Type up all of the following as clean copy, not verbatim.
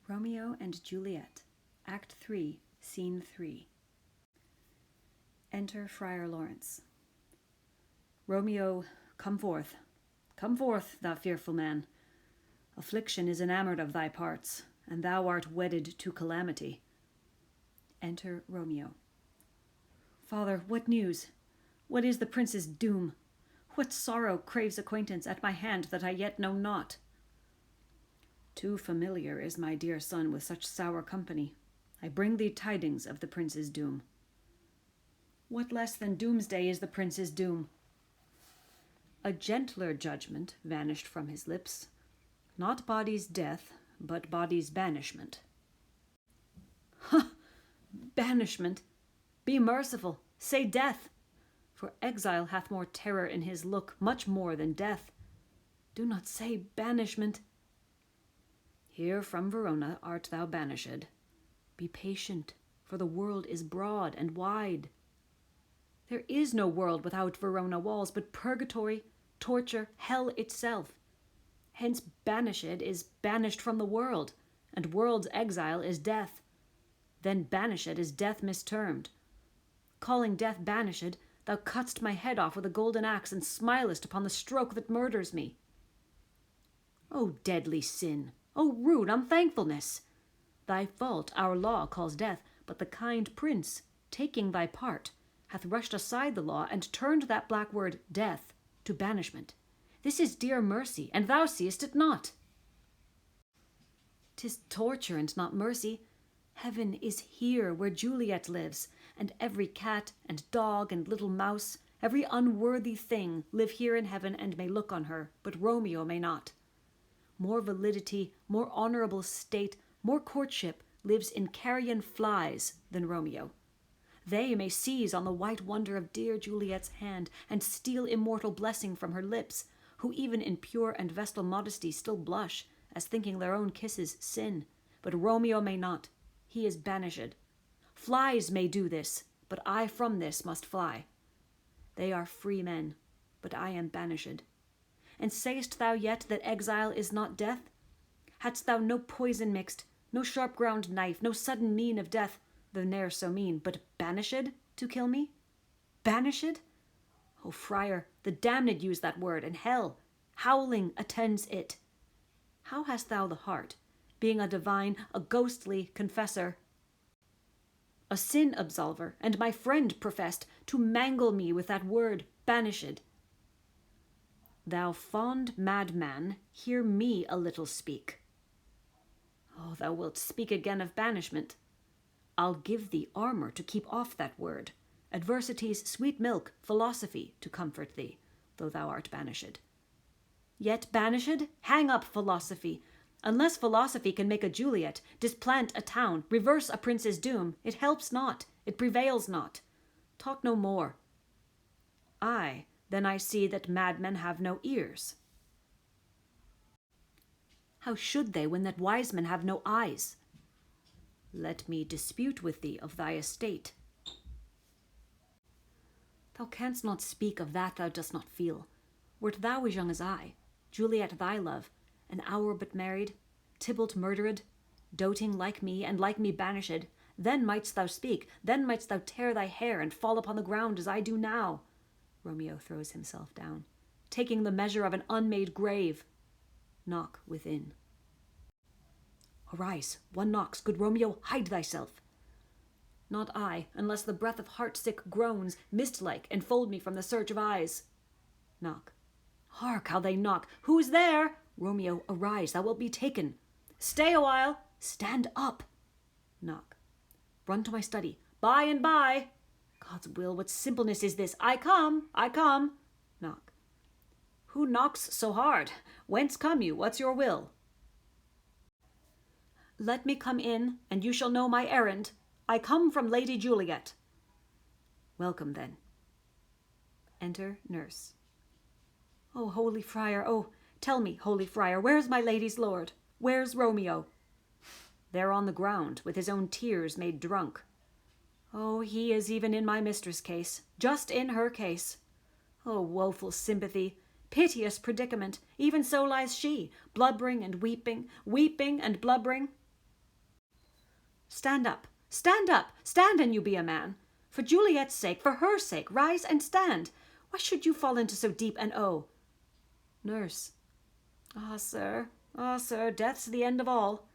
Romeo and Juliet, Act 3, Scene 3. Enter Friar Lawrence. Romeo, come forth, thou fearful man. Affliction is enamoured of thy parts, and thou art wedded to calamity. Enter Romeo. Father, what news? What is the prince's doom? What sorrow craves acquaintance at my hand that I yet know not? Too familiar is my dear son with such sour company. I bring thee tidings of the prince's doom. What less than doomsday is the prince's doom? A gentler judgment vanished from his lips. Not body's death, but body's banishment. Ha! Banishment! Be merciful, say death! For exile hath more terror in his look, much more than death. Do not say banishment. Here from Verona art thou banished. Be patient, for the world is broad and wide. There is no world without Verona walls, but purgatory, torture, hell itself. Hence banished is banished from the world, and world's exile is death. Then banished is death mistermed. Calling death banished, thou cutt'st my head off with a golden axe, and smilest upon the stroke that murders me. O deadly sin! O rude unthankfulness! Thy fault our law calls death, but the kind prince, taking thy part, hath rushed aside the law, and turned that black word, death, to banishment. This is dear mercy, and thou seest it not. 'Tis torture and not mercy. Heaven is here where Juliet lives, and every cat and dog and little mouse, every unworthy thing, live here in heaven and may look on her, but Romeo may not. More validity, more honourable state, more courtship lives in carrion flies than Romeo. They may seize on the white wonder of dear Juliet's hand, and steal immortal blessing from her lips, who even in pure and vestal modesty still blush, as thinking their own kisses sin. But Romeo may not. He is banished. Flies may do this, but I from this must fly. They are free men, but I am banished. And sayest thou yet that exile is not death? Hadst thou no poison mixed, no sharp-ground knife, no sudden mean of death, though ne'er so mean, but banished to kill me? Banished? O friar, the damned use that word, and hell, howling, attends it. How hast thou the heart, being a divine, a ghostly confessor, a sin absolver, and my friend professed, to mangle me with that word, banished? Thou fond madman, hear me a little speak. Oh, thou wilt speak again of banishment. I'll give thee armour to keep off that word, adversity's sweet milk, philosophy, to comfort thee, though thou art banished. Yet banished? Hang up philosophy. Unless philosophy can make a Juliet, displant a town, reverse a prince's doom, it helps not, it prevails not. Talk no more. Aye, then I see that madmen have no ears. How should they when that wise men have no eyes? Let me dispute with thee of thy estate. Thou canst not speak of that thou dost not feel. Wert thou as young as I, Juliet thy love, an hour but married, Tybalt murdered, doting like me, and like me banished, then mightst thou speak, then mightst thou tear thy hair and fall upon the ground as I do now. Romeo throws himself down, taking the measure of an unmade grave. Knock within. Arise, one knocks. Good Romeo, hide thyself. Not I, unless the breath of heart-sick groans, mist-like, enfold me from the search of eyes. Knock. Hark, how they knock. Who's there? Romeo, arise, thou wilt be taken. Stay a while. Stand up. Knock. Run to my study. By and by. God's will, what simpleness is this? I come. Knock. Who knocks so hard? Whence come you? What's your will? Let me come in, and you shall know my errand. I come from Lady Juliet. Welcome, then. Enter nurse. Oh, holy friar, oh, tell me, holy friar, where's my lady's lord? Where's Romeo? There on the ground, with his own tears made drunk. Oh, he is even in my mistress' case, just in her case. Oh, woeful sympathy, piteous predicament, even so lies she, blubbering and weeping, weeping and blubbering. Stand up, stand up, stand and you be a man. For Juliet's sake, for her sake, rise and stand. Why should you fall into so deep an Nurse. Ah, sir, death's the end of all.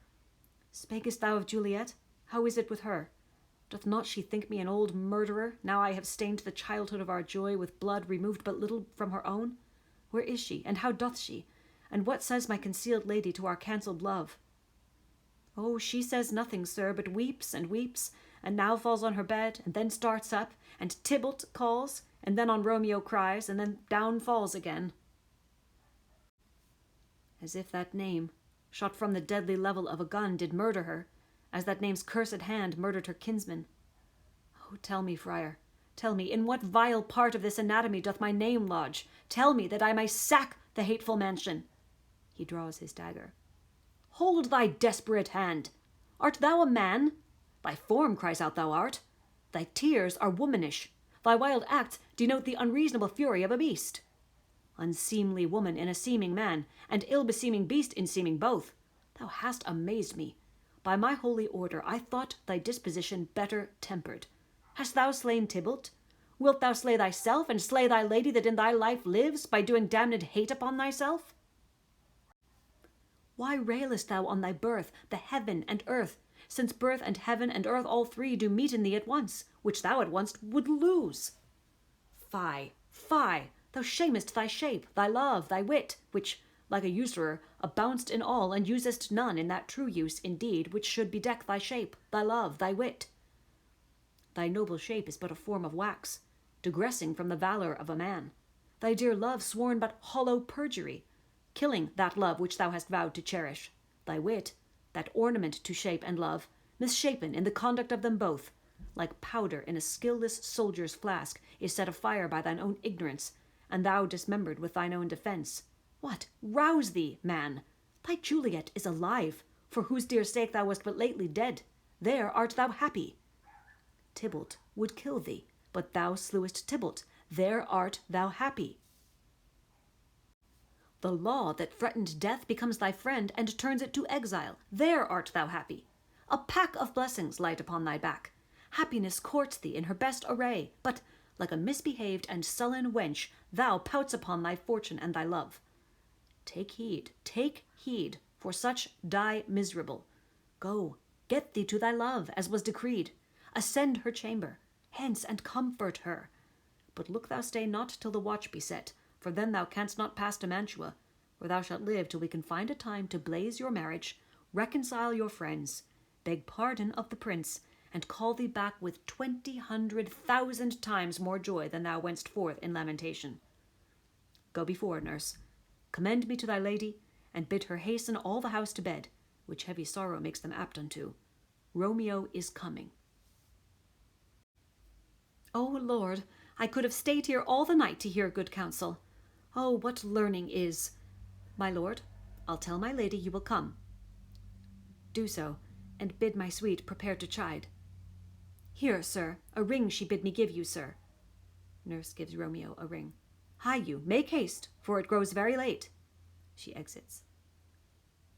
Spakest thou of Juliet? How is it with her? Doth not she think me an old murderer, now I have stained the childhood of our joy with blood removed but little from her own? Where is she, and how doth she? And what says my concealed lady to our cancelled love? Oh, she says nothing, sir, but weeps, and now falls on her bed, and then starts up, and Tybalt calls, and then on Romeo cries, and then down falls again. As if that name, shot from the deadly level of a gun, did murder her, as that name's cursed hand murdered her kinsman. Oh, tell me, friar, tell me, in what vile part of this anatomy doth my name lodge? Tell me, that I may sack the hateful mansion. He draws his dagger. Hold thy desperate hand. Art thou a man? Thy form cries out thou art. Thy tears are womanish. Thy wild acts denote the unreasonable fury of a beast. Unseemly woman in a seeming man, and ill-beseeming beast in seeming both. Thou hast amazed me. By my holy order, I thought thy disposition better tempered. Hast thou slain Tybalt? Wilt thou slay thyself, and slay thy lady that in thy life lives, by doing damned hate upon thyself? Why railest thou on thy birth, the heaven and earth, since birth and heaven and earth all three do meet in thee at once, which thou at once would lose? Fie, fie, thou shamest thy shape, thy love, thy wit, which, like a usurer, abound'st in all, and usest none in that true use, indeed, which should bedeck thy shape, thy love, thy wit. Thy noble shape is but a form of wax, digressing from the valour of a man. Thy dear love sworn but hollow perjury, killing that love which thou hast vowed to cherish. Thy wit, that ornament to shape and love, misshapen in the conduct of them both, like powder in a skilless soldier's flask, is set afire by thine own ignorance, and thou dismembered with thine own defence. What? Rouse thee, man! Thy Juliet is alive, for whose dear sake thou wast but lately dead. There art thou happy. Tybalt would kill thee, but thou slewest Tybalt. There art thou happy. The law that threatened death becomes thy friend and turns it to exile. There art thou happy. A pack of blessings light upon thy back. Happiness courts thee in her best array, but, like a misbehaved and sullen wench, thou pouts upon thy fortune and thy love. Take heed, for such die miserable. Go, get thee to thy love, as was decreed. Ascend her chamber, hence and comfort her. But look thou stay not till the watch be set, for then thou canst not pass to Mantua, where thou shalt live till we can find a time to blaze your marriage, reconcile your friends, beg pardon of the prince, and call thee back with 200,000 times more joy than thou wentst forth in lamentation. Go before, nurse. Commend me to thy lady, and bid her hasten all the house to bed, which heavy sorrow makes them apt unto. Romeo is coming. O Lord, I could have stayed here all the night to hear good counsel. Oh, what learning is! My lord, I'll tell my lady you will come. Do so, and bid my sweet prepare to chide. Here, sir, a ring she bid me give you, sir. Nurse gives Romeo a ring. Hie you, make haste, for it grows very late. She exits.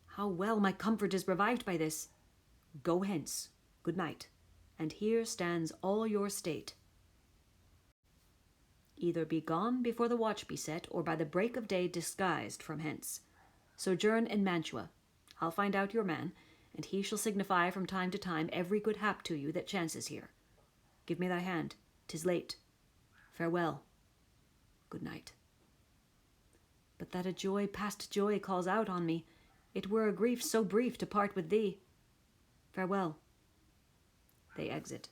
How well my comfort is revived by this. Go hence, good night, and here stands all your state. Either be gone before the watch be set, or by the break of day disguised from hence. Sojourn in Mantua. I'll find out your man, and he shall signify from time to time every good hap to you that chances here. Give me thy hand, 'tis late. Farewell. Good night. But that a joy past joy calls out on me, it were a grief so brief to part with thee. Farewell. They exit.